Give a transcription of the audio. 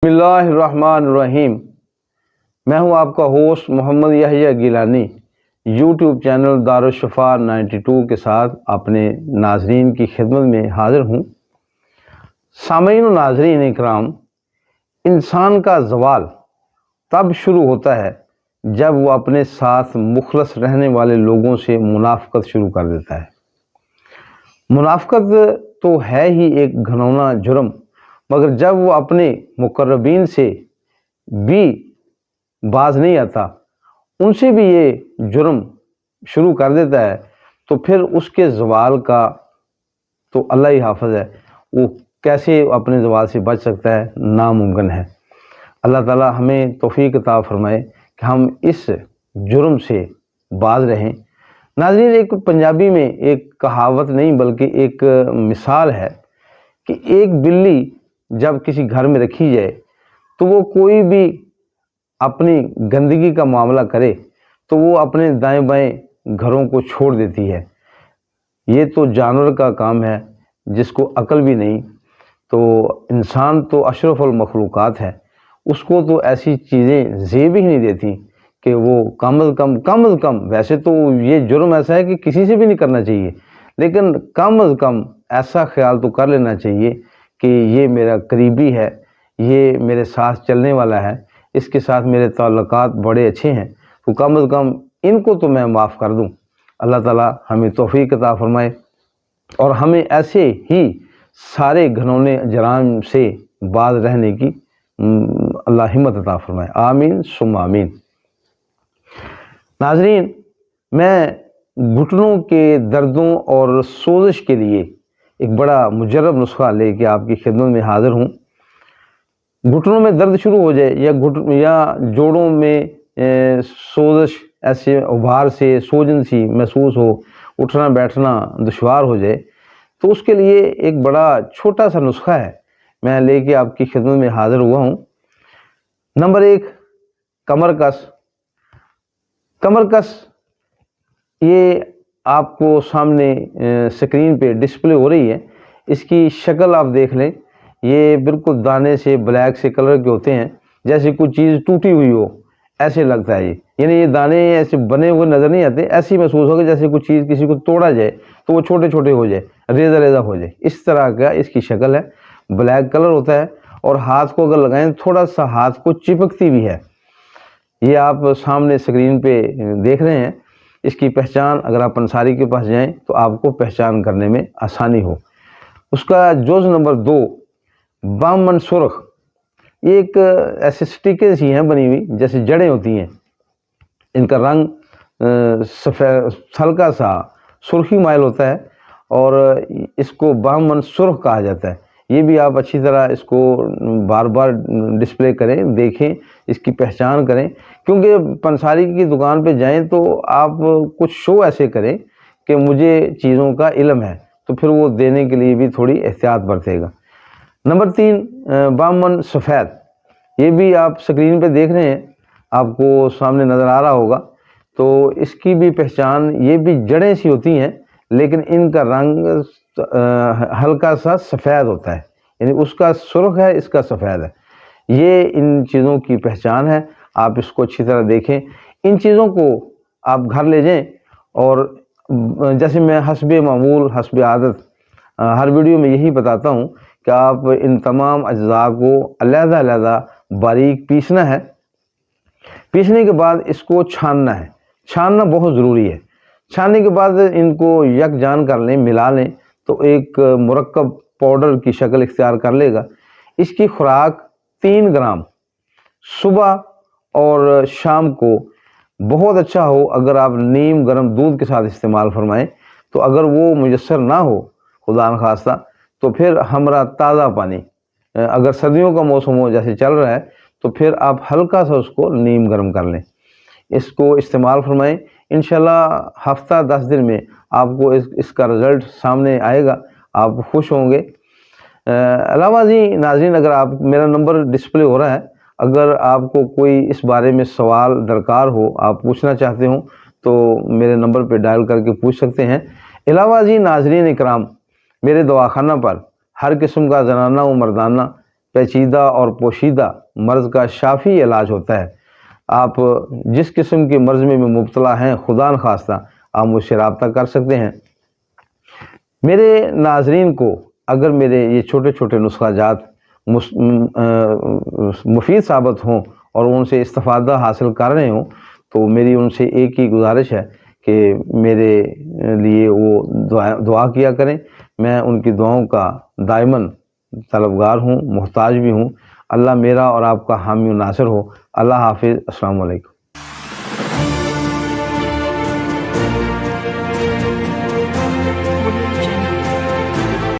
بسم اللہ الرحمن الرحیم۔ میں ہوں آپ کا ہوسٹ محمد یحییٰ گیلانی، یوٹیوب چینل دارالشفا 92 کے ساتھ اپنے ناظرین کی خدمت میں حاضر ہوں۔ سامعین و ناظرین اکرام، انسان کا زوال تب شروع ہوتا ہے جب وہ اپنے ساتھ مخلص رہنے والے لوگوں سے منافقت شروع کر دیتا ہے۔ منافقت تو ہے ہی ایک گھناؤنا جرم، مگر جب وہ اپنے مقربین سے بھی باز نہیں آتا، ان سے بھی یہ جرم شروع کر دیتا ہے، تو پھر اس کے زوال کا تو اللہ ہی حافظ ہے۔ وہ کیسے اپنے زوال سے بچ سکتا ہے؟ ناممکن ہے۔ اللہ تعالی ہمیں توفیق عطا فرمائے کہ ہم اس جرم سے باز رہیں۔ ناظرین، ایک پنجابی میں ایک کہاوت نہیں بلکہ ایک مثال ہے کہ ایک بلی جب کسی گھر میں رکھی جائے تو وہ کوئی بھی اپنی گندگی کا معاملہ کرے تو وہ اپنے دائیں بائیں گھروں کو چھوڑ دیتی ہے۔ یہ تو جانور کا کام ہے جس کو عقل بھی نہیں، تو انسان تو اشرف المخلوقات ہے، اس کو تو ایسی چیزیں زیب ہی نہیں دیتی کہ وہ کم از کم ویسے تو یہ جرم ایسا ہے کہ کسی سے بھی نہیں کرنا چاہیے، لیکن کم از کم ایسا خیال تو کر لینا چاہیے کہ یہ میرا قریبی ہے، یہ میرے ساتھ چلنے والا ہے، اس کے ساتھ میرے تعلقات بڑے اچھے ہیں، تو کم از کم ان کو تو میں معاف کر دوں۔ اللہ تعالیٰ ہمیں توفیق عطا فرمائے اور ہمیں ایسے ہی سارے گھنونے جرائم سے باز رہنے کی اللہ ہمت عطا فرمائے۔ آمین ثم آمین۔ ناظرین، میں گھٹنوں کے دردوں اور سوزش کے لیے ایک بڑا مجرب نسخہ لے کے آپ کی خدمت میں حاضر ہوں۔ گھٹنوں میں درد شروع ہو جائے یا جوڑوں میں سوزش، ایسے ابھار سے سوجن سی محسوس ہو، اٹھنا بیٹھنا دشوار ہو جائے، تو اس کے لیے ایک بڑا چھوٹا سا نسخہ ہے، میں لے کے آپ کی خدمت میں حاضر ہوا ہوں۔ نمبر 1، کمر کس۔ کمر کس یہ آپ کو سامنے سکرین پہ ڈسپلے ہو رہی ہے، اس کی شکل آپ دیکھ لیں، یہ بالکل دانے سے بلیک سے کلر کے ہوتے ہیں، جیسے کوئی چیز ٹوٹی ہوئی ہو ایسے لگتا ہے یعنی یہ دانے ایسے بنے ہوئے نظر نہیں آتے، ایسے ہی محسوس ہوگا جیسے کوئی چیز کسی کو توڑا جائے تو وہ چھوٹے چھوٹے ہو جائے، ریزہ ریزہ ہو جائے، اس طرح کا اس کی شکل ہے، بلیک کلر ہوتا ہے، اور ہاتھ کو اگر لگائیں تھوڑا سا ہاتھ کو چپکتی بھی ہے۔ یہ آپ سامنے سکرین پہ دیکھ رہے ہیں۔ اس کی پہچان اگر آپ پنساری کے پاس جائیں تو آپ کو پہچان کرنے میں آسانی ہو۔ اس کا جز نمبر 2، بامن سرخ۔ یہ ایک ایسے سٹیکیں سی ہیں بنی ہوئی جیسے جڑیں ہوتی ہیں، ان کا رنگ سفید ہلکا سا سرخی مائل ہوتا ہے، اور اس کو بامن سرخ کہا جاتا ہے۔ یہ بھی آپ اچھی طرح اس کو بار بار ڈسپلے کریں، دیکھیں، اس کی پہچان کریں، کیونکہ پنساری کی دکان پہ جائیں تو آپ کچھ شو ایسے کریں کہ مجھے چیزوں کا علم ہے، تو پھر وہ دینے کے لیے بھی تھوڑی احتیاط برتے گا۔ نمبر 3، بامن سفید۔ یہ بھی آپ سکرین پہ دیکھ رہے ہیں، آپ کو سامنے نظر آ رہا ہوگا، تو اس کی بھی پہچان، یہ بھی جڑیں سی ہوتی ہیں لیکن ان کا رنگ ہلکا سا سفید ہوتا ہے، یعنی اس کا سرخ ہے، اس کا سفید ہے۔ یہ ان چیزوں کی پہچان ہے، آپ اس کو اچھی طرح دیکھیں۔ ان چیزوں کو آپ گھر لے جائیں، اور جیسے میں حسب معمول حسب عادت ہر ویڈیو میں یہی بتاتا ہوں کہ آپ ان تمام اجزاء کو علیحدہ علیحدہ باریک پیسنا ہے۔ پیسنے کے بعد اس کو چھاننا ہے، چھاننا بہت ضروری ہے۔ چھاننے کے بعد ان کو یکجان کر لیں، ملا لیں، تو ایک مرکب پاؤڈر کی شکل اختیار کر لے گا۔ اس کی خوراک 3 گرام صبح اور شام کو بہت اچھا ہو اگر آپ نیم گرم دودھ کے ساتھ استعمال فرمائیں، تو اگر وہ میسر نہ ہو خدا نخواستہ تو پھر ہمراہ تازہ پانی، اگر سردیوں کا موسم ہو جیسے چل رہا ہے تو پھر آپ ہلکا سا اس کو نیم گرم کر لیں، اس کو استعمال فرمائیں۔ انشاءاللہ ہفتہ 10 دن میں آپ کو اس کا رزلٹ سامنے آئے گا، آپ خوش ہوں گے۔ علاوہ ازیں ناظرین، اگر آپ میرا نمبر ڈسپلے ہو رہا ہے، اگر آپ کو کوئی اس بارے میں سوال درکار ہو، آپ پوچھنا چاہتے ہوں تو میرے نمبر پہ ڈائل کر کے پوچھ سکتے ہیں۔ علاوہ ازیں ناظرین اکرام، میرے دواخانہ پر ہر قسم کا زنانہ و مردانہ پیچیدہ اور پوشیدہ مرض کا شافی علاج ہوتا ہے۔ آپ جس قسم کے مرض میں مبتلا ہیں، خدا نخواستہ آپ مجھ سے رابطہ کر سکتے ہیں۔ میرے ناظرین کو اگر میرے یہ چھوٹے چھوٹے نسخہ جات مفید ثابت ہوں اور ان سے استفادہ حاصل کر رہے ہوں تو میری ان سے ایک ہی گزارش ہے کہ میرے لیے وہ دعا کیا کریں۔ میں ان کی دعاؤں کا دائماً طلبگار ہوں، محتاج بھی ہوں۔ اللہ میرا اور آپ کا حامی و ناصر ہو۔ اللہ حافظ۔ السلام علیکم۔